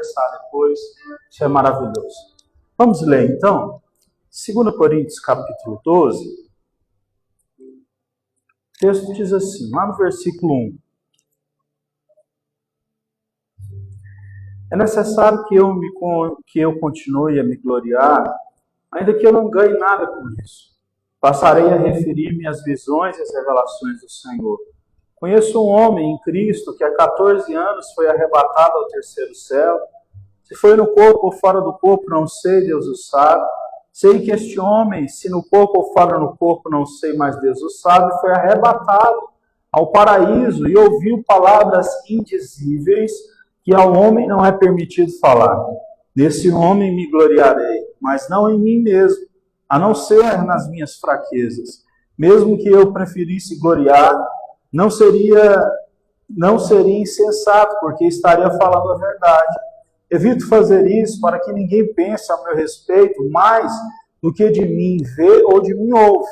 conversar depois. Isso é maravilhoso. Vamos ler então, 2 Coríntios capítulo 12. O texto diz assim, lá no versículo 1. É necessário que eu continue a me gloriar, ainda que eu não ganhe nada com isso. Passarei a referir-me às visões e às revelações do Senhor. Conheço um homem em Cristo que há 14 anos foi arrebatado ao terceiro céu. Se foi no corpo ou fora do corpo, não sei, Deus o sabe. Sei que este homem, se no corpo ou fora no corpo, não sei, mas Deus o sabe, foi arrebatado ao paraíso e ouviu palavras indizíveis que ao homem não é permitido falar. Nesse homem me gloriarei, mas não em mim mesmo, a não ser nas minhas fraquezas. Mesmo que eu preferisse gloriar, não seria insensato, porque estaria falando a verdade. Evito fazer isso para que ninguém pense a meu respeito mais do que de mim vê ou de mim ouve,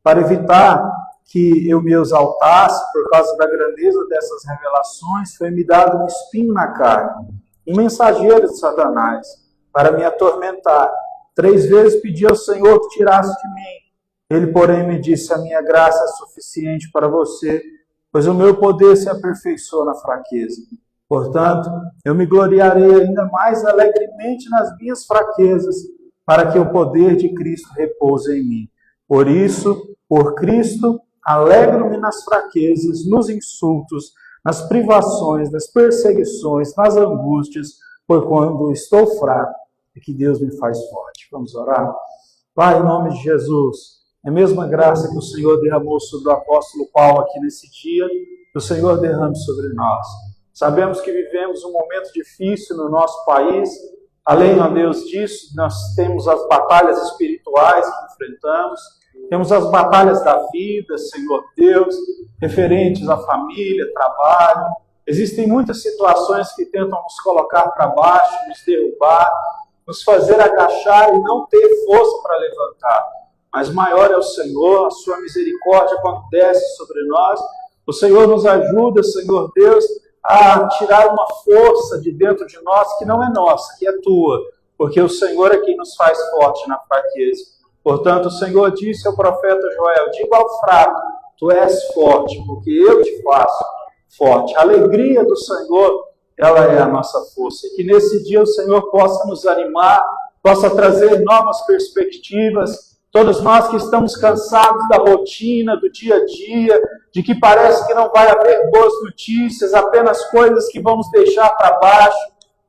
para evitar que eu me exaltasse por causa da grandeza dessas revelações, foi-me dado um espinho na carne, um mensageiro de Satanás, para me atormentar. 3 vezes pedi ao Senhor que tirasse de mim. Ele, porém, me disse, a minha graça é suficiente para você, pois o meu poder se aperfeiçoa na fraqueza. Portanto, eu me gloriarei ainda mais alegremente nas minhas fraquezas, para que o poder de Cristo repouse em mim. Por isso, por Cristo, alegro-me nas fraquezas, nos insultos, nas privações, nas perseguições, nas angústias, por quando estou fraco, é que Deus me faz forte. Vamos orar? Pai, em nome de Jesus, é a mesma graça que o Senhor derramou sobre o apóstolo Paulo aqui nesse dia, que o Senhor derrame sobre nós. Sabemos que vivemos um momento difícil no nosso país. Além, ó Deus, disso, nós temos as batalhas espirituais que enfrentamos, temos as batalhas da vida, Senhor Deus, referentes à família, trabalho. Existem muitas situações que tentam nos colocar para baixo, nos derrubar, nos fazer agachar e não ter força para levantar. Mas maior é o Senhor, a sua misericórdia quando desce sobre nós. O Senhor nos ajuda, Senhor Deus, a tirar uma força de dentro de nós que não é nossa, que é tua, porque o Senhor é quem nos faz forte na fraqueza. Portanto, o Senhor disse ao profeta Joel, diga ao fraco, tu és forte, porque eu te faço forte. A alegria do Senhor, ela é a nossa força. E que nesse dia o Senhor possa nos animar, possa trazer novas perspectivas. Todos nós que estamos cansados da rotina, do dia a dia, de que parece que não vai haver boas notícias, apenas coisas que vamos deixar para baixo.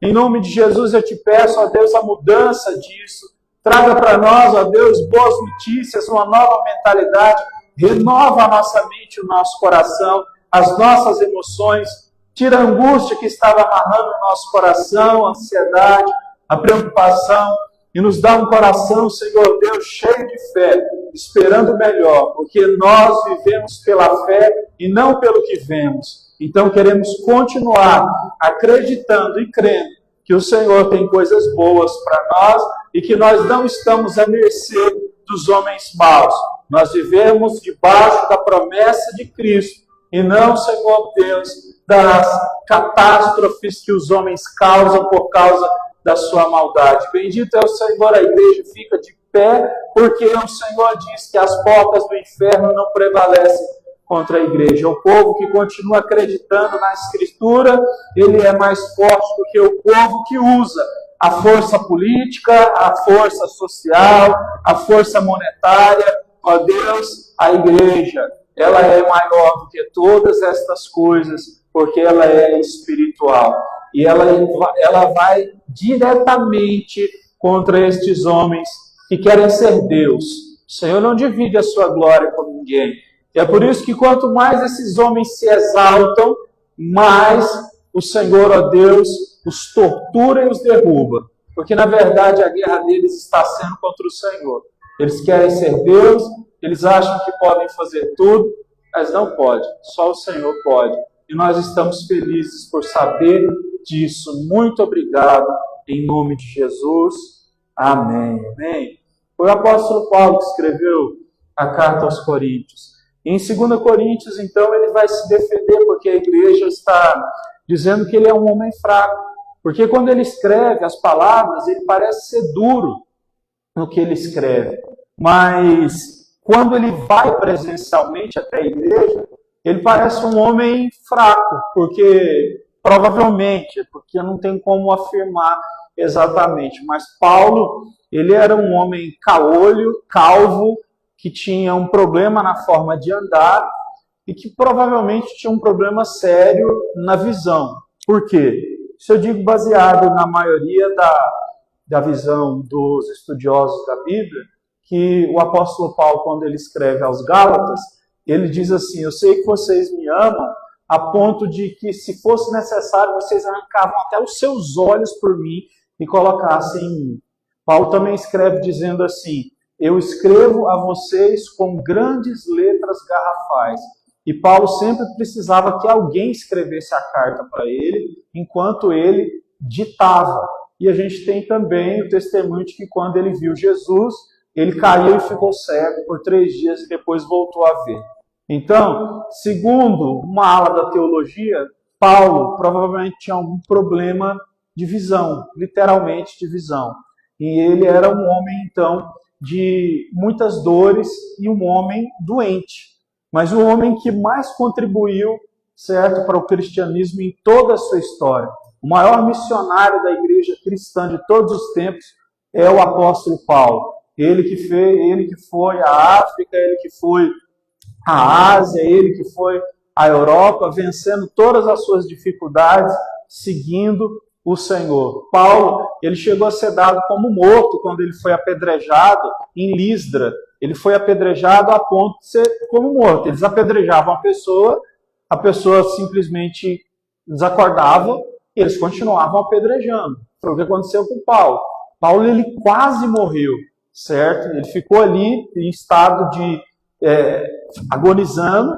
Em nome de Jesus eu te peço, ó Deus, a mudança disso. Traga para nós, ó Deus, boas notícias, uma nova mentalidade. Renova a nossa mente, o nosso coração, as nossas emoções. Tira a angústia que estava amarrando o nosso coração, a ansiedade, a preocupação. E nos dá um coração, Senhor Deus, cheio de fé, esperando o melhor, porque nós vivemos pela fé e não pelo que vemos. Então queremos continuar acreditando e crendo que o Senhor tem coisas boas para nós e que nós não estamos à mercê dos homens maus. Nós vivemos debaixo da promessa de Cristo e não, Senhor Deus, das catástrofes que os homens causam por causa da sua maldade. Bendito é o Senhor, a igreja fica de pé, porque o Senhor diz que as portas do inferno não prevalecem contra a igreja. O povo que continua acreditando na Escritura, ele é mais forte do que o povo que usa a força política, a força social, a força monetária. Ó Deus, a igreja, ela é maior do que todas estas coisas, porque ela é espiritual. E ela vai diretamente contra estes homens que querem ser Deus. O Senhor não divide a sua glória com ninguém. E é por isso que quanto mais esses homens se exaltam, mais o Senhor, ó Deus, os tortura e os derruba. Porque na verdade a guerra deles está sendo contra o Senhor. Eles querem ser Deus, eles acham que podem fazer tudo, mas não pode. Só o Senhor pode. E nós estamos felizes por saber disso. Muito obrigado, em nome de Jesus. Amém. Amém. Foi o apóstolo Paulo que escreveu a carta aos Coríntios. E em 2 Coríntios, então, ele vai se defender, porque a igreja está dizendo que ele é um homem fraco. Porque quando ele escreve as palavras, ele parece ser duro no que ele escreve. Mas quando ele vai presencialmente até a igreja, ele parece um homem fraco, porque não tem como afirmar exatamente, mas Paulo, ele era um homem caolho, calvo, que tinha um problema na forma de andar e que provavelmente tinha um problema sério na visão. Por quê? Isso eu digo baseado na maioria da visão dos estudiosos da Bíblia, que o apóstolo Paulo, quando ele escreve aos Gálatas, ele diz assim: eu sei que vocês me amam a ponto de que, se fosse necessário, vocês arrancavam até os seus olhos por mim e colocassem em mim. Paulo também escreve dizendo assim: eu escrevo a vocês com grandes letras garrafais. E Paulo sempre precisava que alguém escrevesse a carta para ele, enquanto ele ditava. E a gente tem também o testemunho de que, quando ele viu Jesus, ele caiu e ficou cego por 3 dias e depois voltou a ver. Então, segundo uma ala da teologia, Paulo provavelmente tinha algum problema de visão, literalmente de visão. E ele era um homem, então, de muitas dores e um homem doente. Mas o homem que mais contribuiu, certo, para o cristianismo em toda a sua história, o maior missionário da igreja cristã de todos os tempos, é o apóstolo Paulo. Ele que foi à África, ele que foi à Ásia, ele que foi à Europa, vencendo todas as suas dificuldades, seguindo o Senhor. Paulo, ele chegou a ser dado como morto quando ele foi apedrejado em Listra. Ele foi apedrejado a ponto de ser como morto. Eles apedrejavam a pessoa simplesmente desacordava e eles continuavam apedrejando. Foi o que aconteceu com Paulo. Paulo, ele quase morreu, certo? Ele ficou ali em estado de agonizando.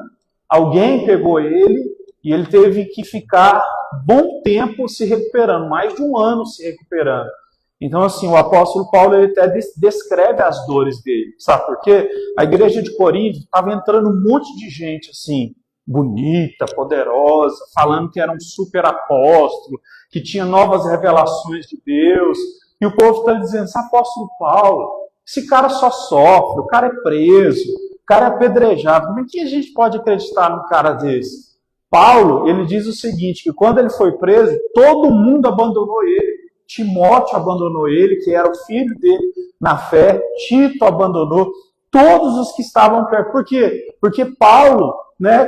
Alguém pegou ele e ele teve que ficar bom tempo se recuperando, mais de 1 ano se recuperando. Então, assim, o apóstolo Paulo, ele até descreve as dores dele. Sabe por quê? A igreja de Corinto estava entrando um monte de gente, assim, bonita, poderosa, falando que era um super apóstolo, que tinha novas revelações de Deus. E o povo está dizendo: esse apóstolo Paulo, esse cara só sofre, o cara é preso, o cara é apedrejado. Como é que a gente pode acreditar num cara desse? Paulo, ele diz o seguinte, que quando ele foi preso, todo mundo abandonou ele. Timóteo abandonou ele, que era o filho dele na fé. Tito abandonou. Todos os que estavam perto. Por quê? Porque Paulo,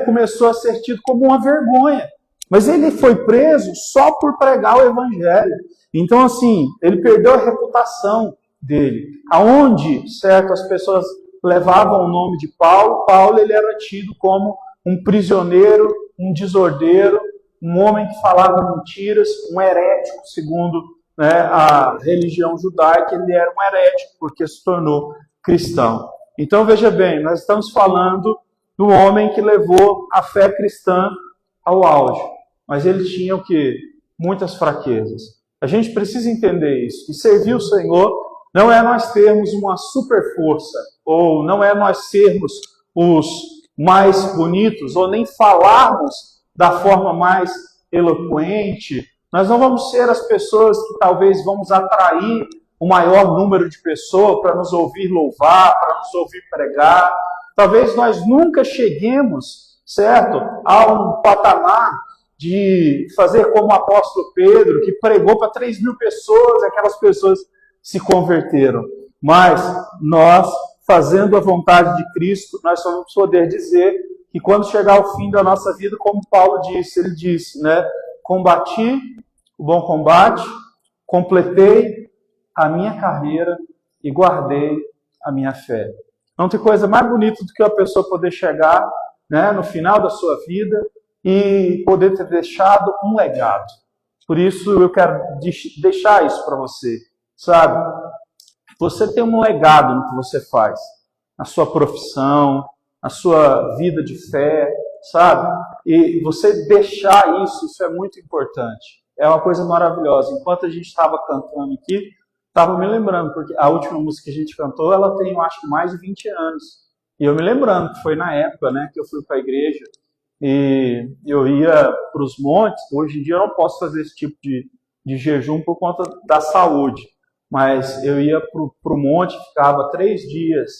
começou a ser tido como uma vergonha. Mas ele foi preso só por pregar o evangelho. Então, assim, ele perdeu a reputação dele. Aonde, certo, as pessoas levavam o nome de Paulo, Paulo, ele era tido como um prisioneiro, um desordeiro, um homem que falava mentiras, um herético, segundo a religião judaica. Ele era um herético porque se tornou cristão. Então, veja bem, nós estamos falando do homem que levou a fé cristã ao auge. Mas ele tinha o quê? Muitas fraquezas. A gente precisa entender isso. E servir o Senhor não é nós termos uma super força, ou não é nós sermos os mais bonitos, ou nem falarmos da forma mais eloquente. Nós não vamos ser as pessoas que talvez vamos atrair o maior número de pessoas para nos ouvir louvar, para nos ouvir pregar. Talvez nós nunca cheguemos, certo, a um patamar de fazer como o apóstolo Pedro, que pregou para 3.000 pessoas, aquelas pessoas se converteram. Mas nós, fazendo a vontade de Cristo, nós só vamos poder dizer que quando chegar o fim da nossa vida, como Paulo disse, ele disse, combati o bom combate, completei a minha carreira e guardei a minha fé. Não tem coisa mais bonita do que a pessoa poder chegar no final da sua vida e poder ter deixado um legado. Por isso eu quero deixar isso para você, sabe? Você tem um legado no que você faz, na sua profissão, na sua vida de fé, sabe? E você deixar isso é muito importante. É uma coisa maravilhosa. Enquanto a gente estava cantando aqui, estava me lembrando, porque a última música que a gente cantou, ela tem, eu acho, mais de 20 anos. E eu me lembrando que foi na época, que eu fui para a igreja e eu ia para os montes. Hoje em dia eu não posso fazer esse tipo de de jejum por conta da saúde. Mas eu ia para o monte, ficava 3 dias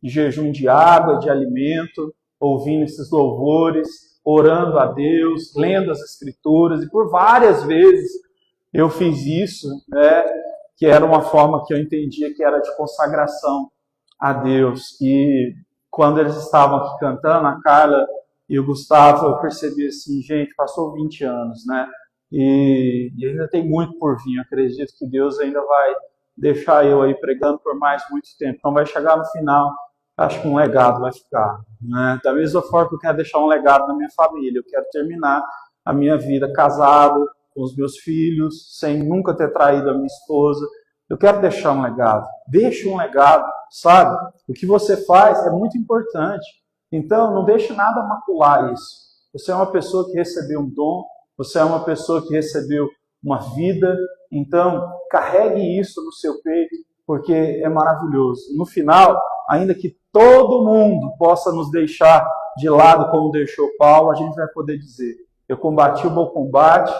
de jejum de água, de alimento, ouvindo esses louvores, orando a Deus, lendo as Escrituras, e por várias vezes eu fiz isso, né, que era uma forma que eu entendia que era de consagração a Deus. E quando eles estavam aqui cantando, a Carla e o Gustavo, eu percebi assim, gente, passou 20 anos, né, e ainda tem muito por vir. Eu acredito que Deus ainda vai deixar eu aí pregando por mais muito tempo. Então vai chegar no final, acho que um legado vai ficar, né? Da mesma forma que eu quero deixar um legado na minha família, eu quero terminar a minha vida casado, com os meus filhos, sem nunca ter traído a minha esposa. Eu quero deixar um legado. Deixe um legado, sabe? O que você faz é muito importante. Então, não deixe nada macular isso. Você é uma pessoa que recebeu um dom, você é uma pessoa que recebeu uma vida, então carregue isso no seu peito, porque é maravilhoso. No final, ainda que todo mundo possa nos deixar de lado como deixou Paulo, a gente vai poder dizer, eu combati o bom combate,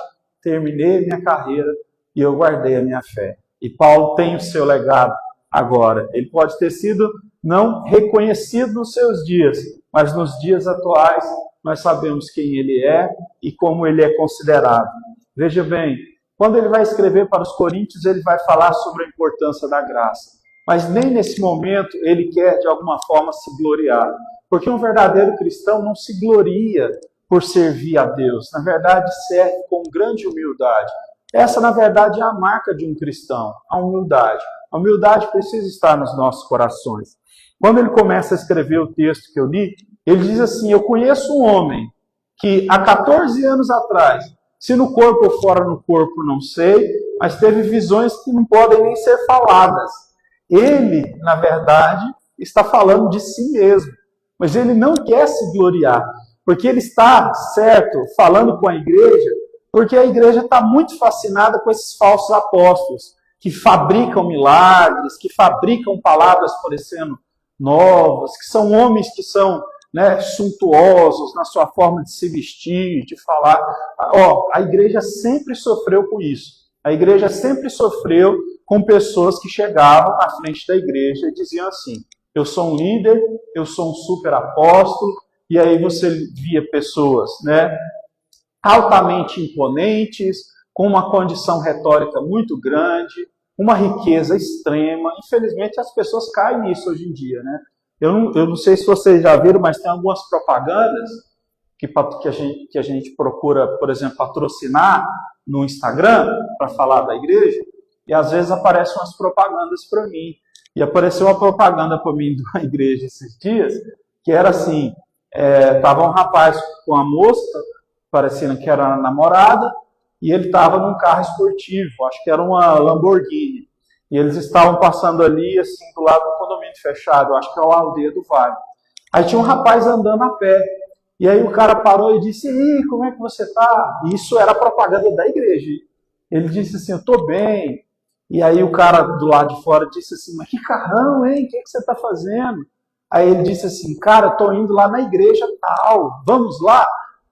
terminei a minha carreira e eu guardei a minha fé. E Paulo tem o seu legado agora. Ele pode ter sido não reconhecido nos seus dias, mas nos dias atuais nós sabemos quem ele é e como ele é considerado. Veja bem, quando ele vai escrever para os Coríntios, ele vai falar sobre a importância da graça. Mas nem nesse momento ele quer, de alguma forma, se gloriar. Porque um verdadeiro cristão não se gloria por servir a Deus. Na verdade, serve com grande humildade. Essa, na verdade, é a marca de um cristão, a humildade. A humildade precisa estar nos nossos corações. Quando ele começa a escrever o texto que eu li, ele diz assim, eu conheço um homem que há 14 anos atrás, se no corpo ou fora no corpo, não sei, mas teve visões que não podem nem ser faladas. Ele, na verdade, está falando de si mesmo, mas ele não quer se gloriar, porque ele está, certo, falando com a igreja, porque a igreja está muito fascinada com esses falsos apóstolos, que fabricam milagres, que fabricam palavras parecendo novas, que são homens que são, né, suntuosos na sua forma de se vestir, de falar. A igreja sempre sofreu com isso. A igreja sempre sofreu com pessoas que chegavam à frente da igreja e diziam assim, eu sou um líder, eu sou um super apóstolo, e aí você via pessoas, né, altamente imponentes, com uma condição retórica muito grande, uma riqueza extrema. Infelizmente as pessoas caem nisso hoje em dia, né? Eu não sei se vocês já viram, mas tem algumas propagandas que a gente procura, por exemplo, patrocinar no Instagram para falar da igreja, e às vezes aparecem umas propagandas para mim. E apareceu uma propaganda para mim de uma igreja esses dias, que era assim, estava um rapaz com uma moça, parecendo que era a namorada, e ele estava num carro esportivo, acho que era uma Lamborghini. E eles estavam passando ali, assim, do lado do condomínio fechado, acho que é a Aldeia do Vale. Aí tinha um rapaz andando a pé. E aí o cara parou e disse, ih, como é que você está? E isso era propaganda da igreja. Ele disse assim, eu estou bem. E aí o cara do lado de fora disse assim, mas que carrão, hein? O que você está fazendo? Aí ele disse assim, cara, estou indo lá na igreja tal, vamos lá?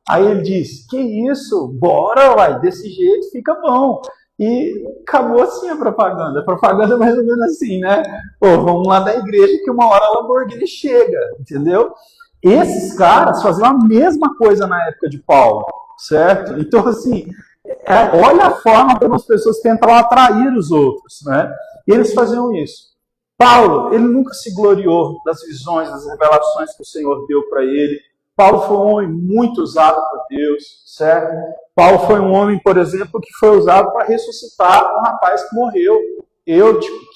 Aí ele disse, que isso? Bora, uai, desse jeito fica bom. E acabou assim a propaganda. A propaganda é mais ou menos assim, né? Pô, vamos lá na igreja que uma hora a Lamborghini chega, entendeu? Esses caras faziam a mesma coisa na época de Paulo, certo? Então, assim, olha a forma como as pessoas tentam atrair os outros, né? E eles faziam isso. Paulo, ele nunca se gloriou das visões, das revelações que o Senhor deu para ele. Paulo foi um homem muito usado por Deus, certo? Paulo foi um homem, por exemplo, que foi usado para ressuscitar um rapaz que morreu. Que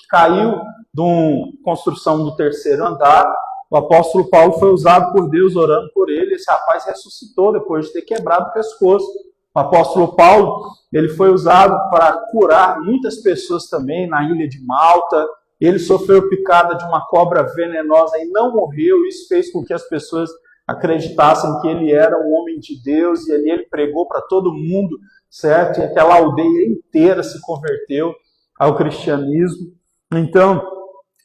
caiu de uma construção do 3º andar. O apóstolo Paulo foi usado por Deus orando por ele. Esse rapaz ressuscitou depois de ter quebrado o pescoço. O apóstolo Paulo, ele foi usado para curar muitas pessoas também na ilha de Malta. Ele sofreu picada de uma cobra venenosa e não morreu. Isso fez com que as pessoas acreditassem que ele era um homem de Deus, e ali ele pregou para todo mundo, certo? E aquela aldeia inteira se converteu ao cristianismo. Então,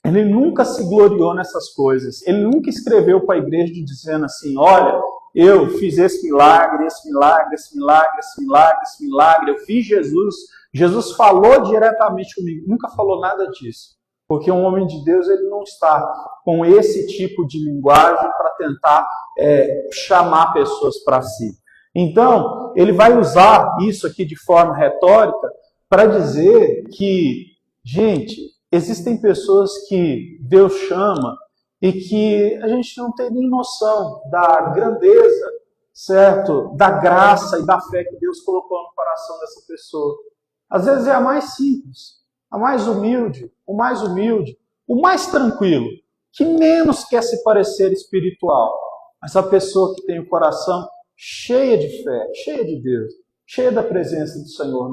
ele nunca se gloriou nessas coisas. Ele nunca escreveu para a igreja dizendo assim, olha, eu fiz esse milagre, esse milagre, esse milagre, esse milagre, esse milagre, eu vi Jesus Jesus falou diretamente comigo, nunca falou nada disso. Porque um homem de Deus, ele não está com esse tipo de linguagem para tentar chamar pessoas para si. Então, ele vai usar isso aqui de forma retórica para dizer que, gente, existem pessoas que Deus chama e que a gente não tem nem noção da grandeza, certo? Da graça e da fé que Deus colocou no coração dessa pessoa. Às vezes é a mais simples, a mais humilde, o mais tranquilo, que menos quer se parecer espiritual. Mas a pessoa que tem o coração cheia de fé, cheia de Deus, cheia da presença do Senhor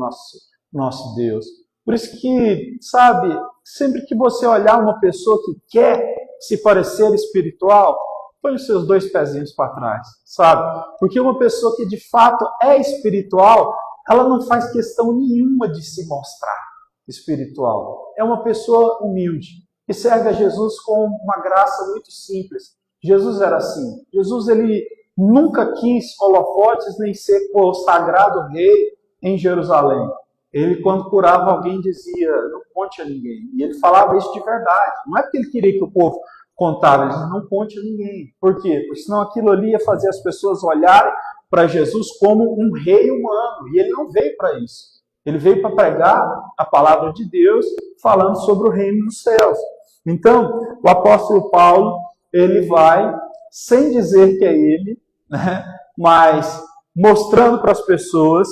nosso Deus. Por isso que, sabe, sempre que você olhar uma pessoa que quer se parecer espiritual, põe os seus 2 pezinhos para trás, sabe? Porque uma pessoa que de fato é espiritual, ela não faz questão nenhuma de se mostrar espiritual. É uma pessoa humilde, que serve a Jesus com uma graça muito simples. Jesus era assim. Jesus, ele nunca quis holofotes nem ser o sagrado rei em Jerusalém. Ele, quando curava alguém, dizia, não conte a ninguém. E ele falava isso de verdade. Não é porque ele queria que o povo contava, ele dizia, não conte a ninguém. Por quê? Porque senão aquilo ali ia fazer as pessoas olharem para Jesus como um rei humano. E ele não veio para isso. Ele veio para pregar a palavra de Deus, falando sobre o reino dos céus. Então, o apóstolo Paulo, ele vai, sem dizer que é ele, né, mas mostrando para as pessoas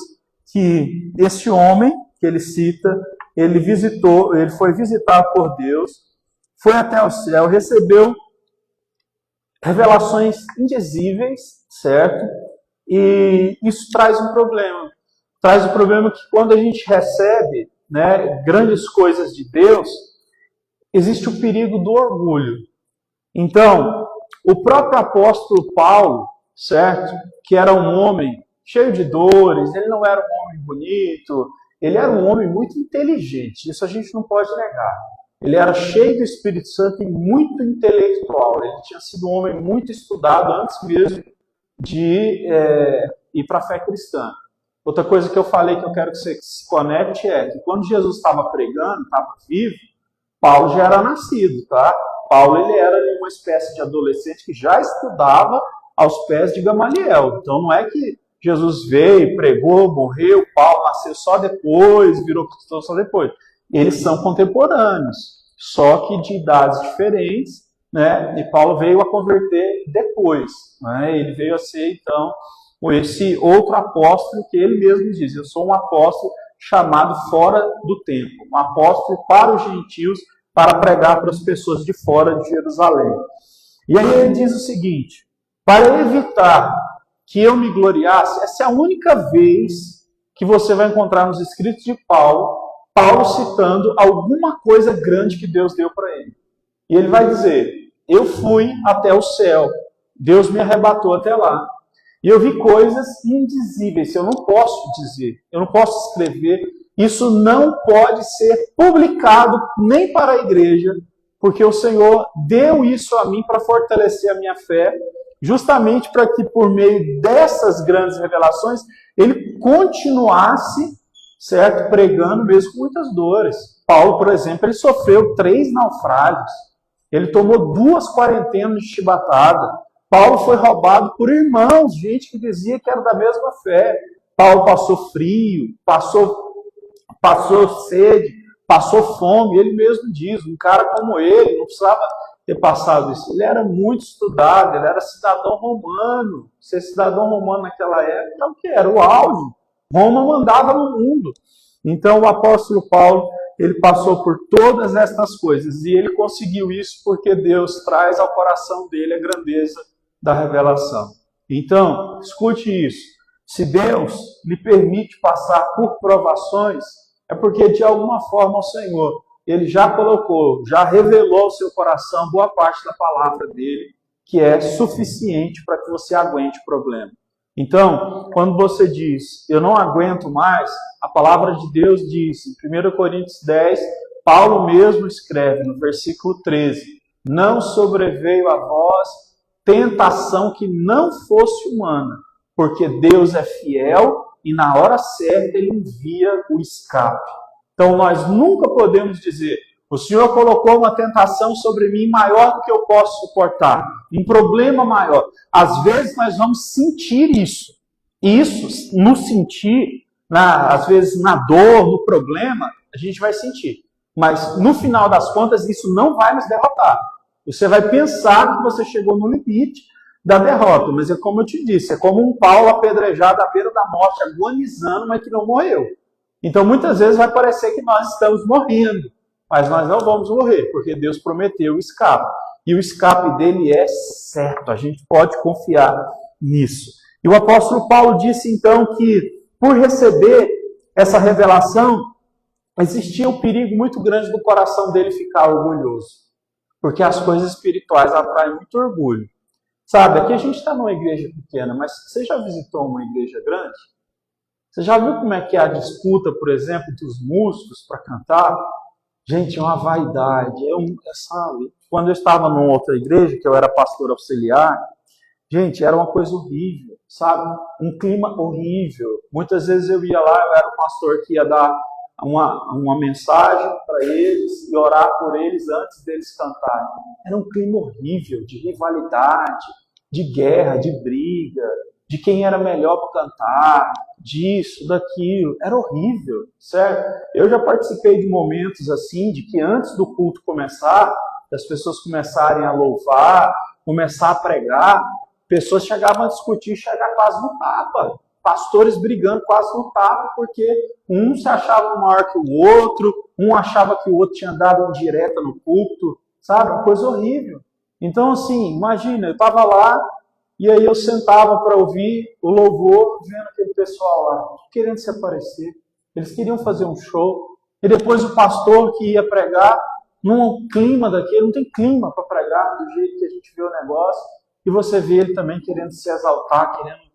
que esse homem que ele cita, ele foi visitado por Deus, foi até o céu, recebeu revelações indizíveis, certo? E isso traz um problema. Traz o problema que quando a gente recebe, né, grandes coisas de Deus, existe o perigo do orgulho. Então, o próprio apóstolo Paulo, certo? Que era um homem cheio de dores, ele não era um homem bonito, ele era um homem muito inteligente, isso a gente não pode negar. Ele era cheio do Espírito Santo e muito intelectual, ele tinha sido um homem muito estudado antes mesmo de ir para a fé cristã. Outra coisa que eu falei que eu quero que você se conecte é que quando Jesus estava pregando, estava vivo, Paulo já era nascido, tá? Paulo, ele era uma espécie de adolescente que já estudava aos pés de Gamaliel. Então não é que Jesus veio, pregou, morreu, Paulo nasceu só depois, virou cristão só depois. Eles são contemporâneos, só que de idades diferentes, né? E Paulo veio a converter depois, né? Ele veio a ser, então, esse outro apóstolo que ele mesmo diz, eu sou um apóstolo chamado fora do tempo, um apóstolo para os gentios, para pregar para as pessoas de fora de Jerusalém. E aí ele diz o seguinte, para evitar que eu me gloriasse, essa é a única vez que você vai encontrar nos escritos de Paulo, Paulo citando alguma coisa grande que Deus deu para ele. E ele vai dizer, eu fui até o céu, Deus me arrebatou até lá. E eu vi coisas indizíveis, eu não posso dizer, eu não posso escrever, isso não pode ser publicado nem para a igreja, porque o Senhor deu isso a mim para fortalecer a minha fé, justamente para que por meio dessas grandes revelações, ele continuasse, certo, pregando mesmo com muitas dores. Paulo, por exemplo, ele sofreu 3 naufrágios, ele tomou 2 quarentenas de chibatada. Paulo foi roubado por irmãos, gente que dizia que era da mesma fé. Paulo passou frio, passou sede, passou fome. Ele mesmo diz, um cara como ele não precisava ter passado isso. Ele era muito estudado, ele era cidadão romano. Ser cidadão romano naquela época, o que era? O auge. Roma mandava no mundo. Então o apóstolo Paulo, ele passou por todas estas coisas e ele conseguiu isso porque Deus traz ao coração dele a grandeza da revelação. Então, escute isso. Se Deus lhe permite passar por provações, é porque de alguma forma o Senhor, ele já colocou, já revelou ao seu coração boa parte da palavra dele, que é suficiente para que você aguente o problema. Então, quando você diz, eu não aguento mais, a palavra de Deus diz, em 1 Coríntios 10, Paulo mesmo escreve no versículo 13, não sobreveio a vós tentação que não fosse humana, porque Deus é fiel e na hora certa Ele envia o escape. Então nós nunca podemos dizer, o Senhor colocou uma tentação sobre mim maior do que eu posso suportar, um problema maior. Às vezes nós vamos sentir isso. E isso, no sentir, às vezes na dor, no problema, a gente vai sentir. Mas no final das contas, isso não vai nos derrotar. Você vai pensar que você chegou no limite da derrota. Mas é como eu te disse, é como um Paulo apedrejado à beira da morte, agonizando, mas que não morreu. Então muitas vezes vai parecer que nós estamos morrendo. Mas nós não vamos morrer, porque Deus prometeu o escape. E o escape dele é certo, a gente pode confiar nisso. E o apóstolo Paulo disse então que, por receber essa revelação, existia um perigo muito grande do coração dele ficar orgulhoso. Porque as coisas espirituais atraem muito orgulho. Sabe, aqui a gente está numa igreja pequena, mas você já visitou uma igreja grande? Você já viu como é que é a disputa, por exemplo, dos músicos para cantar? Gente, é uma vaidade. Sabe? Quando eu estava numa outra igreja, que eu era pastor auxiliar, gente, era uma coisa horrível, sabe? Um clima horrível. Muitas vezes eu ia lá, eu era o pastor que ia dar uma mensagem para eles e orar por eles antes deles cantarem. Era um clima horrível, de rivalidade, de guerra, de briga, de quem era melhor para cantar, disso, daquilo. Era horrível, certo? Eu já participei de momentos assim, de que antes do culto começar, as pessoas começarem a louvar, começar a pregar, pessoas chegavam a discutir, chegar quase no tapa. Pastores brigando quase no tapa, porque um se achava maior que o outro, um achava que o outro tinha dado uma direta no culto, sabe? Uma coisa horrível. Então, assim, imagina, eu estava lá, e aí eu sentava para ouvir o louvor, vendo aquele pessoal lá, querendo se aparecer. Eles queriam fazer um show. E depois o pastor que ia pregar, num clima daquele, não tem clima para pregar do jeito que a gente vê o negócio. E você vê ele também querendo se exaltar, querendo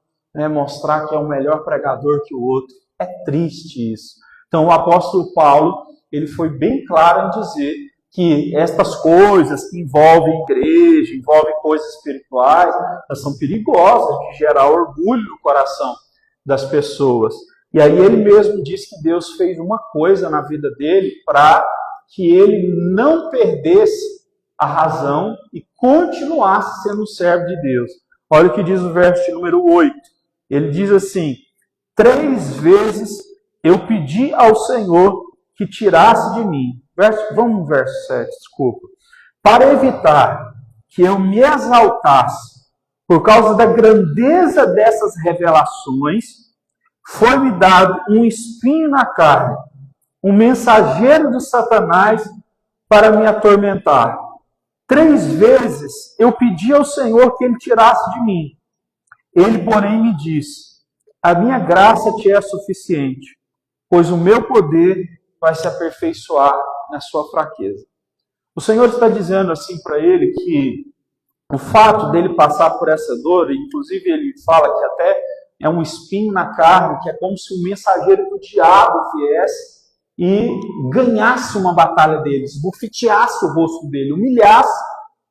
mostrar que é o melhor pregador que o outro. É triste isso. Então o apóstolo Paulo, ele foi bem claro em dizer que estas coisas que envolvem igreja, envolvem coisas espirituais, elas são perigosas de gerar orgulho no coração das pessoas. E aí ele mesmo diz que Deus fez uma coisa na vida dele para que ele não perdesse a razão e continuasse sendo um servo de Deus. Olha o que diz o verso número 8. Ele diz assim: 3 vezes eu pedi ao Senhor que tirasse de mim. Vamos no verso 7, desculpa. Para evitar que eu me exaltasse por causa da grandeza dessas revelações, foi-me dado um espinho na carne, um mensageiro de Satanás para me atormentar. 3 vezes eu pedi ao Senhor que Ele tirasse de mim. Ele, porém, me disse: a minha graça te é suficiente, pois o meu poder vai se aperfeiçoar na sua fraqueza. O Senhor está dizendo assim para ele que o fato dele passar por essa dor, inclusive ele fala que até é um espinho na carne, que é como se o mensageiro do diabo viesse e ganhasse uma batalha dele, esbofeteasse o rosto dele, humilhasse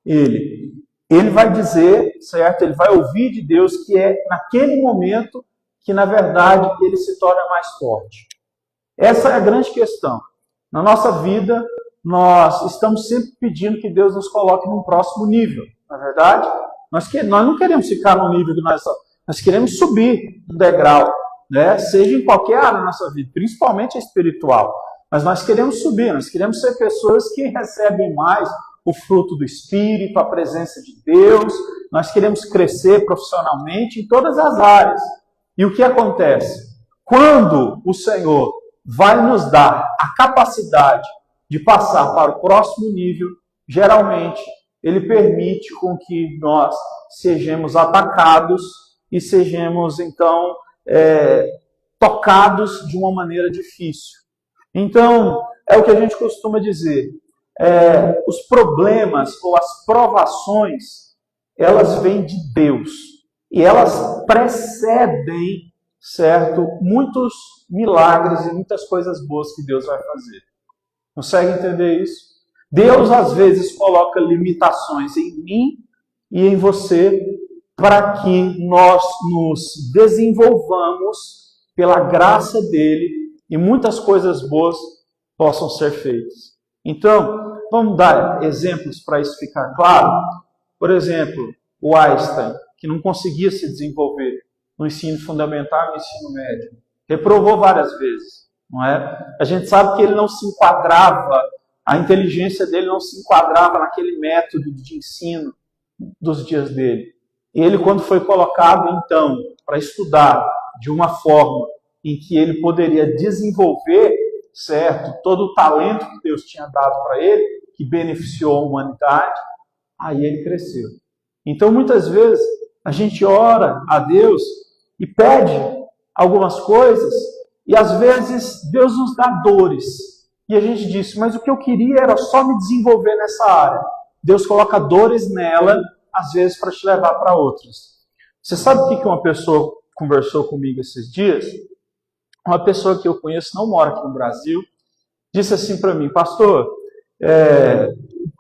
ele. Ele vai dizer, certo? Ele vai ouvir de Deus que é naquele momento que, na verdade, ele se torna mais forte. Essa é a grande questão. Na nossa vida, nós estamos sempre pedindo que Deus nos coloque num próximo nível, não é verdade? Nós não queremos ficar no nível que nós queremos subir um degrau, né? Seja em qualquer área da nossa vida, principalmente a espiritual. Mas nós queremos subir, nós queremos ser pessoas que recebem mais o fruto do Espírito, a presença de Deus. Nós queremos crescer profissionalmente em todas as áreas. E o que acontece? Quando o Senhor vai nos dar a capacidade de passar para o próximo nível, geralmente Ele permite com que nós sejamos atacados e sejamos, então, tocados de uma maneira difícil. Então, é o que a gente costuma dizer. Os problemas ou as provações, elas vêm de Deus. E elas precedem, certo, muitos milagres e muitas coisas boas que Deus vai fazer. Consegue entender isso? Deus, às vezes, coloca limitações em mim e em você para que nós nos desenvolvamos pela graça dele, e muitas coisas boas possam ser feitas. Então, vamos dar exemplos para isso ficar claro? Por exemplo, o Einstein, que não conseguia se desenvolver no ensino fundamental e no ensino médio, reprovou várias vezes, não é? A gente sabe que ele não se enquadrava, a inteligência dele não se enquadrava naquele método de ensino dos dias dele. E ele, quando foi colocado, então, para estudar de uma forma em que ele poderia desenvolver, certo, todo o talento que Deus tinha dado para ele, que beneficiou a humanidade, aí ele cresceu. Então, muitas vezes, a gente ora a Deus e pede algumas coisas, e às vezes Deus nos dá dores. E a gente diz, mas o que eu queria era só me desenvolver nessa área. Deus coloca dores nela, às vezes, para te levar para outras. Você sabe o que uma pessoa conversou comigo esses dias? Uma pessoa que eu conheço, não mora aqui no Brasil, disse assim para mim, pastor,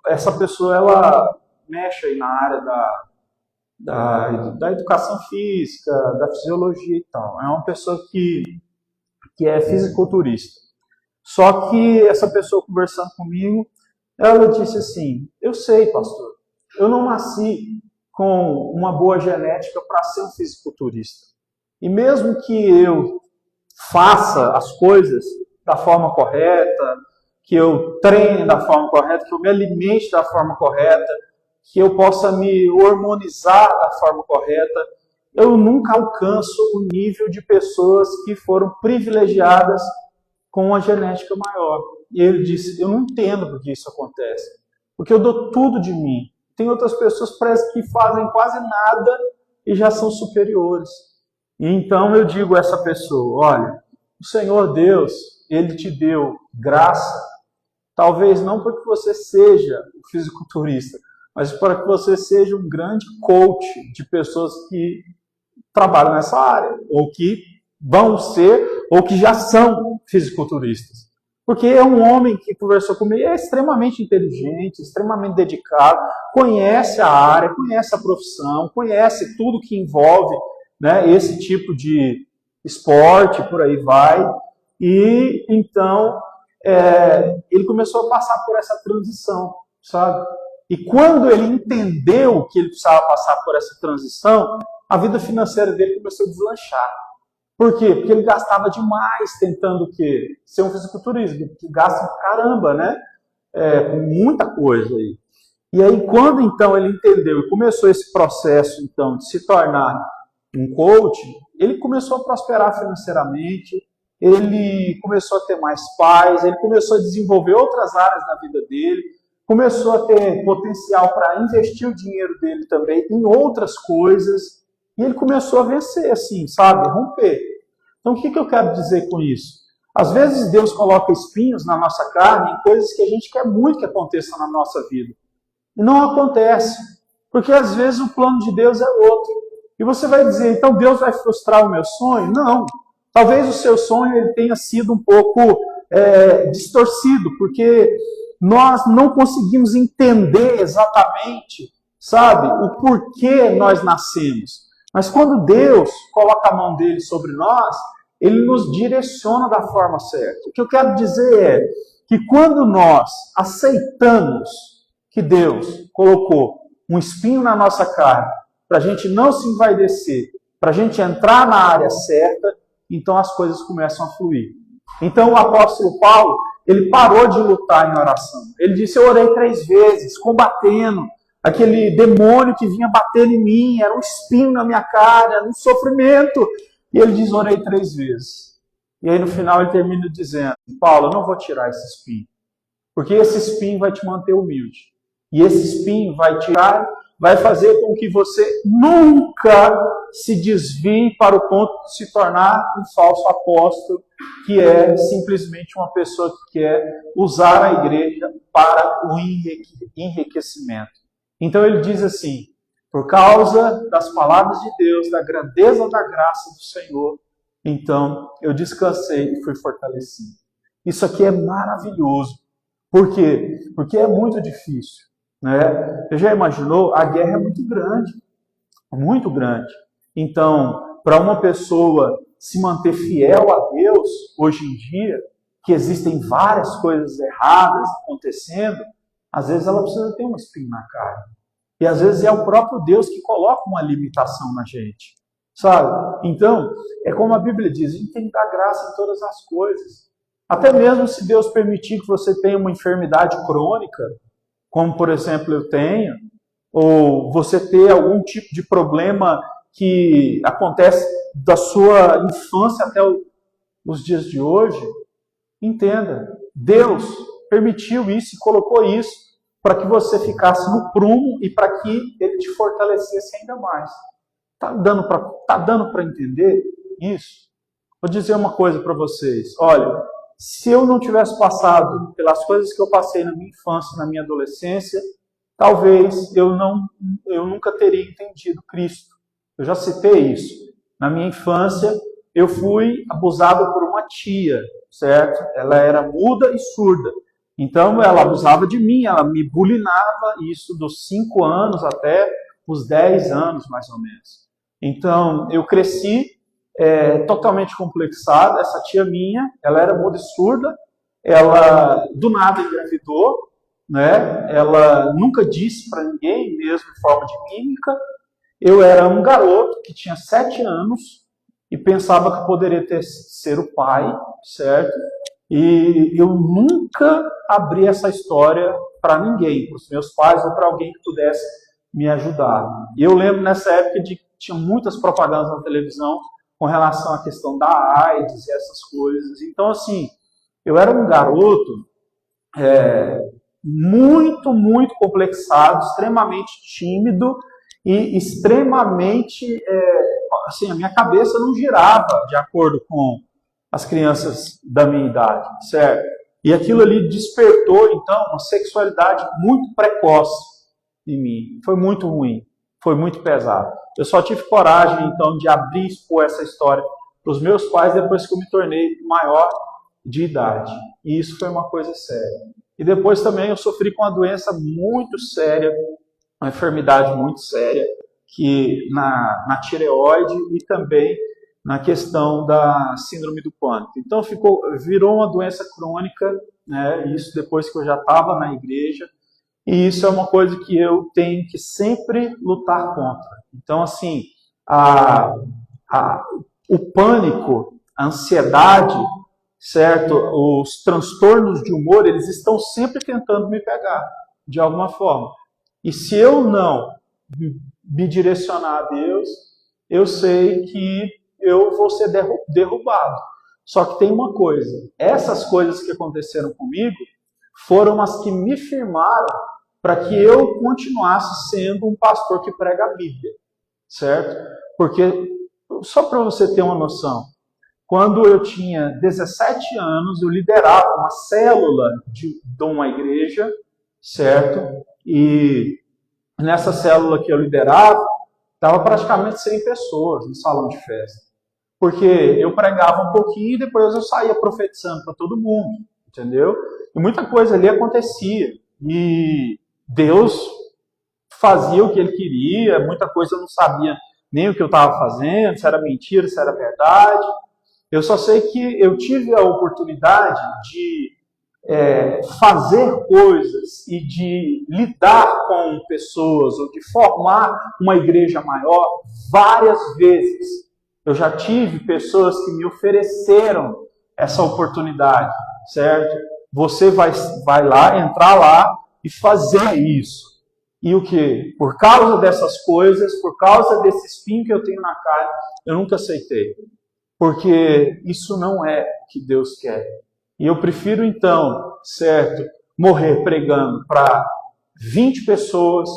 essa pessoa, ela mexe aí na área da educação física, da fisiologia e tal. É uma pessoa que é fisiculturista. Só que essa pessoa conversando comigo, ela disse assim, eu sei, pastor, eu não nasci com uma boa genética para ser um fisiculturista. E mesmo que eu faça as coisas da forma correta, que eu treine da forma correta, que eu me alimente da forma correta, que eu possa me hormonizar da forma correta, eu nunca alcanço o nível de pessoas que foram privilegiadas com uma genética maior. E ele disse, eu não entendo por que isso acontece, porque eu dou tudo de mim. Tem outras pessoas parece que fazem quase nada e já são superiores. E então eu digo a essa pessoa, olha, o Senhor Deus, Ele te deu graça, talvez não para que você seja um fisiculturista, mas para que você seja um grande coach de pessoas que trabalham nessa área, ou que vão ser, ou que já são fisiculturistas. Porque é um homem que conversou comigo, é extremamente inteligente, extremamente dedicado, conhece a área, conhece a profissão, conhece tudo que envolve, né, esse tipo de esporte, por aí vai. E então ele começou a passar por essa transição, sabe? E quando ele entendeu que ele precisava passar por essa transição, a vida financeira dele começou a deslanchar. Por quê? Porque ele gastava demais tentando o quê? Ser um fisiculturista, que gasta caramba, né? Com muita coisa aí. E aí, quando então ele entendeu e começou esse processo então de se tornar um coach, ele começou a prosperar financeiramente, ele começou a ter mais paz, ele começou a desenvolver outras áreas da vida dele, começou a ter potencial para investir o dinheiro dele também em outras coisas, e ele começou a vencer, assim, sabe? Romper. Então, o que eu quero dizer com isso? Às vezes Deus coloca espinhos na nossa carne em coisas que a gente quer muito que aconteça na nossa vida. E não acontece, porque às vezes o plano de Deus é outro. E você vai dizer, então Deus vai frustrar o meu sonho? Não. Talvez o seu sonho ele tenha sido um pouco distorcido, porque nós não conseguimos entender exatamente, sabe, o porquê nós nascemos. Mas quando Deus coloca a mão dele sobre nós, ele nos direciona da forma certa. O que eu quero dizer é que quando nós aceitamos que Deus colocou um espinho na nossa carne, para a gente não se envaidecer, para a gente entrar na área certa, então as coisas começam a fluir. Então o apóstolo Paulo, ele parou de lutar em oração. Ele disse, eu orei 3 vezes, combatendo aquele demônio que vinha batendo em mim, era um espinho na minha cara, era um sofrimento. E ele diz, orei 3 vezes. E aí no final ele termina dizendo, Paulo, eu não vou tirar esse espinho, porque esse espinho vai te manter humilde. E esse espinho vai fazer com que você nunca se desvie para o ponto de se tornar um falso apóstolo, que é simplesmente uma pessoa que quer usar a igreja para o enriquecimento. Então ele diz assim, por causa das palavras de Deus, da grandeza da graça do Senhor, então eu descansei e fui fortalecido. Isso aqui é maravilhoso. Por quê? Porque é muito difícil. Né? Você já imaginou? A guerra é muito grande. Muito grande. Então, para uma pessoa se manter fiel a Deus hoje em dia, que existem várias coisas erradas acontecendo, às vezes ela precisa ter um espinho na carne. E às vezes é o próprio Deus que coloca uma limitação na gente, sabe? Então, é como a Bíblia diz, a gente tem que dar graça em todas as coisas. Até mesmo se Deus permitir que você tenha uma enfermidade crônica, como por exemplo eu tenho, ou você ter algum tipo de problema que acontece da sua infância até os dias de hoje, entenda, Deus permitiu isso e colocou isso para que você ficasse no prumo e para que Ele te fortalecesse ainda mais. Tá dando para entender isso? Vou dizer uma coisa para vocês. Olha, se eu não tivesse passado pelas coisas que eu passei na minha infância, na minha adolescência, talvez eu nunca teria entendido Cristo. Eu já citei isso. Na minha infância, eu fui abusado por uma tia, certo? Ela era muda e surda. Então, ela abusava de mim, ela me bulinava, isso dos 5 anos até os 10 anos, mais ou menos. Então, eu cresci totalmente complexado. Essa tia minha, ela era muda e surda, ela do nada engravidou, né? Ela nunca disse para ninguém, mesmo em forma de mímica. Eu era um garoto que tinha 7 anos e pensava que poderia ser o pai, certo? E eu nunca abri essa história para ninguém, para os meus pais ou para alguém que pudesse me ajudar. E eu lembro nessa época de que tinha muitas propagandas na televisão com relação à questão da AIDS e essas coisas. Então, assim, eu era um garoto muito, muito complexado, extremamente tímido e extremamente, assim, a minha cabeça não girava de acordo com as crianças da minha idade, certo? E aquilo ali despertou, então, uma sexualidade muito precoce em mim. Foi muito ruim, foi muito pesado. Eu só tive coragem, então, de abrir e expor essa história para os meus pais depois que eu me tornei maior de idade. E isso foi uma coisa séria. E depois também eu sofri com uma doença muito séria, uma enfermidade muito séria, que na tireoide e também na questão da síndrome do pânico. Então virou uma doença crônica, né? Isso depois que eu já estava na igreja, e isso é uma coisa que eu tenho que sempre lutar contra. Então, assim, o pânico, a ansiedade, certo? Os transtornos de humor, eles estão sempre tentando me pegar, de alguma forma. E se eu não me direcionar a Deus, eu sei que eu vou ser derrubado. Só que tem uma coisa, essas coisas que aconteceram comigo foram as que me firmaram para que eu continuasse sendo um pastor que prega a Bíblia, certo? Porque, só para você ter uma noção, quando eu tinha 17 anos, eu liderava uma célula de uma igreja, certo? E nessa célula que eu liderava, estava praticamente 100 pessoas no salão de festa. Porque eu pregava um pouquinho e depois eu saía profetizando para todo mundo, entendeu? E muita coisa ali acontecia. E Deus fazia o que Ele queria, muita coisa eu não sabia nem o que eu estava fazendo, se era mentira, se era verdade. Eu só sei que eu tive a oportunidade de fazer coisas e de lidar com pessoas ou de formar uma igreja maior várias vezes. Eu já tive pessoas que me ofereceram essa oportunidade, certo? Você vai lá, entrar lá e fazer isso. E o que? Por causa dessas coisas, por causa desse espinho que eu tenho na carne, eu nunca aceitei. Porque isso não é o que Deus quer. E eu prefiro então, certo, morrer pregando para 20 pessoas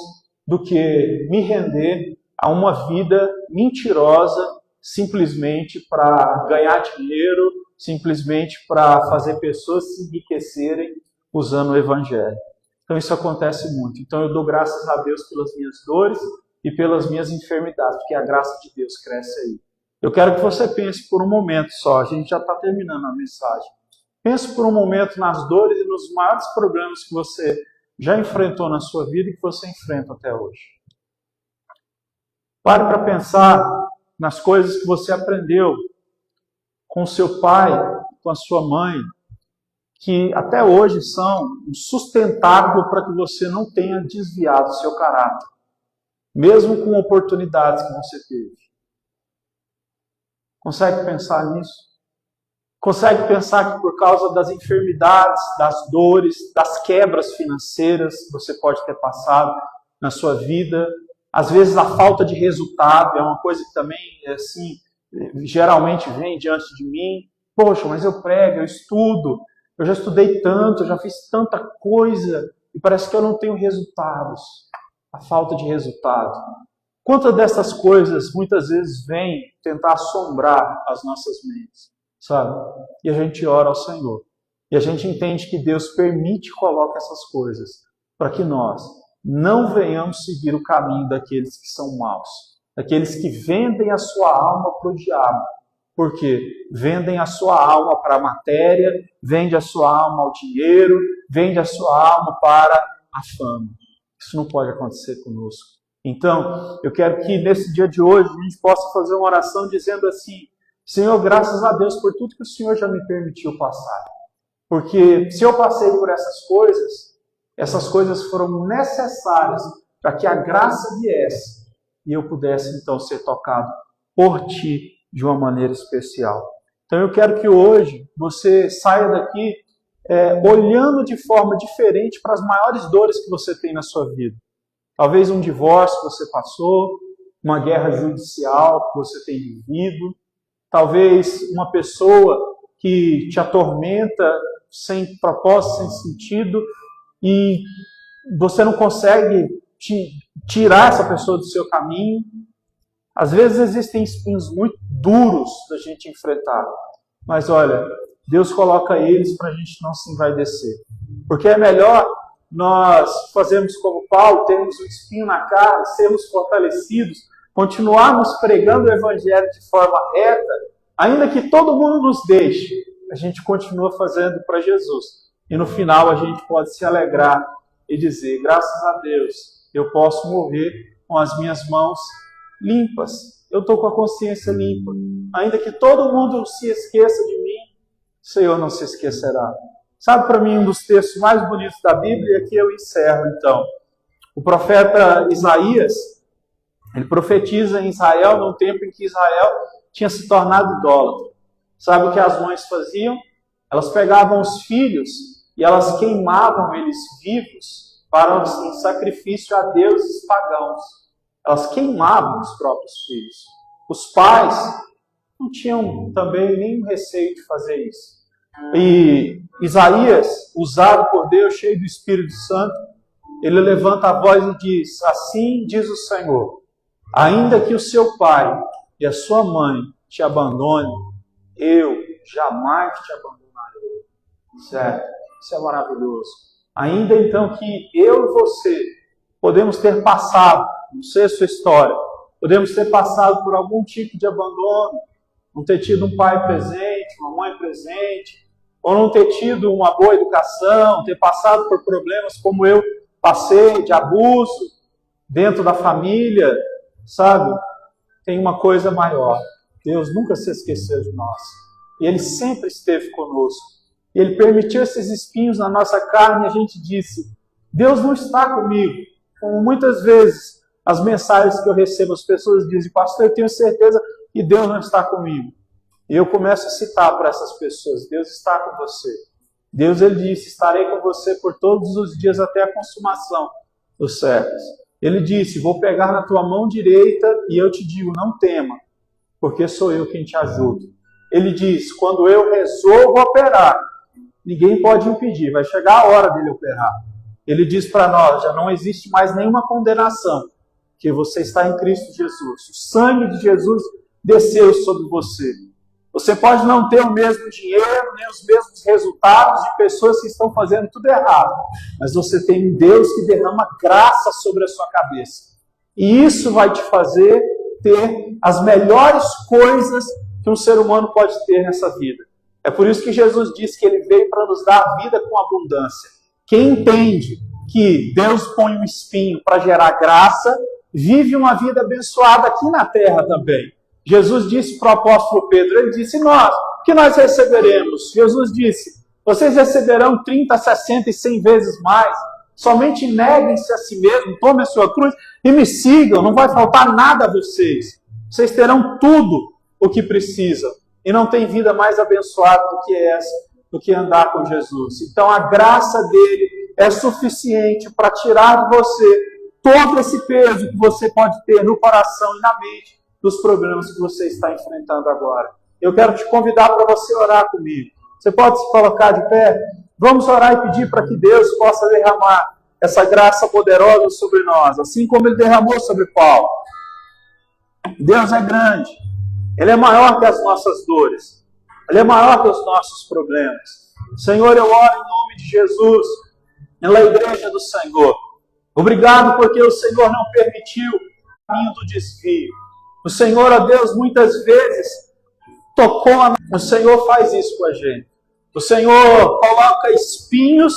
do que me render a uma vida mentirosa simplesmente para ganhar dinheiro, simplesmente para fazer pessoas se enriquecerem usando o Evangelho. Então isso acontece muito. Então eu dou graças a Deus pelas minhas dores e pelas minhas enfermidades, porque a graça de Deus cresce aí. Eu quero que você pense por um momento só, a gente já está terminando a mensagem. Pense por um momento nas dores e nos maiores problemas que você já enfrentou na sua vida e que você enfrenta até hoje. Pare para pensar nas coisas que você aprendeu com seu pai, com a sua mãe, que até hoje são um sustentáculo para que você não tenha desviado seu caráter, mesmo com oportunidades que você teve. Consegue pensar nisso? Consegue pensar que por causa das enfermidades, das dores, das quebras financeiras que você pode ter passado na sua vida, às vezes a falta de resultado é uma coisa que também, assim, geralmente vem diante de mim. Poxa, mas eu prego, eu estudo, eu já estudei tanto, eu já fiz tanta coisa e parece que eu não tenho resultados. A falta de resultado. Quantas dessas coisas muitas vezes vêm tentar assombrar as nossas mentes, sabe? E a gente ora ao Senhor. E a gente entende que Deus permite e coloca essas coisas para que nós não venhamos seguir o caminho daqueles que são maus, daqueles que vendem a sua alma para o diabo. Porque vendem a sua alma para a matéria, vende a sua alma ao dinheiro, vende a sua alma para a fama. Isso não pode acontecer conosco. Então, eu quero que nesse dia de hoje a gente possa fazer uma oração dizendo assim: Senhor, graças a Deus por tudo que o Senhor já me permitiu passar. Porque se eu passei por essas coisas foram necessárias para que a graça viesse e eu pudesse então ser tocado por Ti de uma maneira especial. Então eu quero que hoje você saia daqui olhando de forma diferente para as maiores dores que você tem na sua vida. Talvez um divórcio que você passou, uma guerra judicial que você tem vivido, talvez uma pessoa que te atormenta sem propósito, sem sentido, e você não consegue tirar essa pessoa do seu caminho. Às vezes existem espinhos muito duros da gente enfrentar, mas olha, Deus coloca eles para a gente não se envaidecer. Porque é melhor nós fazermos como Paulo, termos um espinho na carne, sermos fortalecidos, continuarmos pregando o Evangelho de forma reta, ainda que todo mundo nos deixe, a gente continua fazendo para Jesus. E no final a gente pode se alegrar e dizer: graças a Deus, eu posso morrer com as minhas mãos limpas. Eu estou com a consciência limpa. Ainda que todo mundo se esqueça de mim, o Senhor não se esquecerá. Sabe, para mim, um dos textos mais bonitos da Bíblia, que eu encerro, então. O profeta Isaías, ele profetiza em Israel num tempo em que Israel tinha se tornado idólatra. Sabe o que as mães faziam? Elas pegavam os filhos e elas queimavam eles vivos para em sacrifício a deuses pagãos. Elas queimavam os próprios filhos. Os pais não tinham também nenhum receio de fazer isso. E Isaías, usado por Deus, cheio do Espírito Santo, ele levanta a voz e diz: assim diz o Senhor, ainda que o seu pai e a sua mãe te abandonem, eu jamais te abandonarei. Certo? Isso é maravilhoso. Ainda então que eu e você podemos ter passado, não sei a sua história, podemos ter passado por algum tipo de abandono, não ter tido um pai presente, uma mãe presente, ou não ter tido uma boa educação, ter passado por problemas como eu passei, de abuso dentro da família, sabe? Tem uma coisa maior. Deus nunca se esqueceu de nós. E Ele sempre esteve conosco. Ele permitiu esses espinhos na nossa carne e a gente disse: Deus não está comigo. Como muitas vezes as mensagens que eu recebo, as pessoas dizem: pastor, eu tenho certeza que Deus não está comigo. E eu começo a citar para essas pessoas: Deus está com você. Deus, Ele disse: estarei com você por todos os dias até a consumação dos séculos. Ele disse: vou pegar na tua mão direita e eu te digo: não tema, porque sou eu quem te ajudo. Ele diz: quando eu resolvo operar, ninguém pode impedir, vai chegar a hora dele operar. Ele diz para nós: já não existe mais nenhuma condenação, que você está em Cristo Jesus. O sangue de Jesus desceu sobre você. Você pode não ter o mesmo dinheiro, nem os mesmos resultados de pessoas que estão fazendo tudo errado, mas você tem um Deus que derrama graça sobre a sua cabeça. E isso vai te fazer ter as melhores coisas que um ser humano pode ter nessa vida. É por isso que Jesus disse que Ele veio para nos dar a vida com abundância. Quem entende que Deus põe um espinho para gerar graça, vive uma vida abençoada aqui na terra também. Jesus disse para o apóstolo Pedro, ele disse: nós, que nós receberemos? Jesus disse, vocês receberão 30, 60 e 100 vezes mais. Somente neguem-se a si mesmo, tomem a sua cruz e me sigam. Não vai faltar nada a vocês. Vocês terão tudo o que precisam. E não tem vida mais abençoada do que essa, do que andar com Jesus. Então a graça dele é suficiente para tirar de você todo esse peso que você pode ter no coração e na mente dos problemas que você está enfrentando agora. Eu quero te convidar para você orar comigo. Você pode se colocar de pé? Vamos orar e pedir para que Deus possa derramar essa graça poderosa sobre nós, assim como Ele derramou sobre Paulo. Deus é grande. Ele é maior que as nossas dores. Ele é maior que os nossos problemas. Senhor, eu oro em nome de Jesus, pela igreja do Senhor. Obrigado porque o Senhor não permitiu o caminho do desvio. O Senhor, ó Deus, muitas vezes tocou a... O Senhor faz isso com a gente. O Senhor coloca espinhos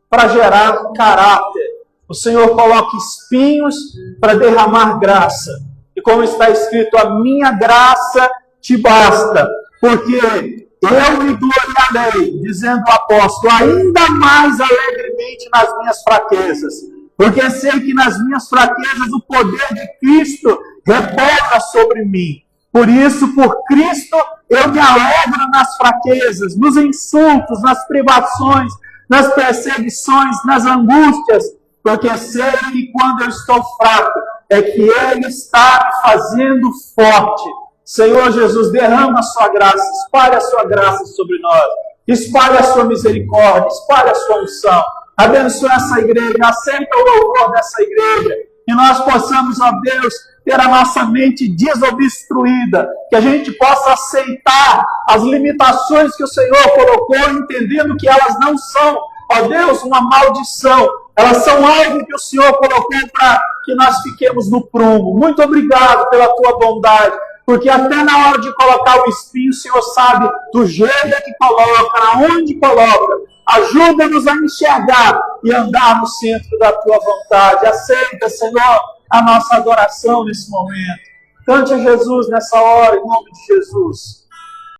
para gerar caráter. O Senhor coloca espinhos para derramar graça. E como está escrito, a minha graça te basta, porque eu me gloriarei, dizendo o apóstolo, ainda mais alegremente nas minhas fraquezas, porque sei que nas minhas fraquezas o poder de Cristo repousa sobre mim. Por isso, por Cristo, eu me alegro nas fraquezas, nos insultos, nas privações, nas perseguições, nas angústias, porque sei que quando eu estou fraco, é que Ele está me fazendo forte. Senhor Jesus, derrama a sua graça, espalhe a sua graça sobre nós, espalhe a sua misericórdia, espalhe a sua unção, abençoe essa igreja, aceita o louvor dessa igreja, que nós possamos, ó Deus, ter a nossa mente desobstruída, que a gente possa aceitar as limitações que o Senhor colocou, entendendo que elas não são, ó Deus, uma maldição, elas são algo que o Senhor colocou para que nós fiquemos no prumo. Muito obrigado pela tua bondade, porque até na hora de colocar o espinho, o Senhor sabe do jeito que coloca, aonde coloca. Ajuda-nos a enxergar e andar no centro da tua vontade. Aceita, Senhor, a nossa adoração nesse momento. Cante a Jesus nessa hora, em nome de Jesus.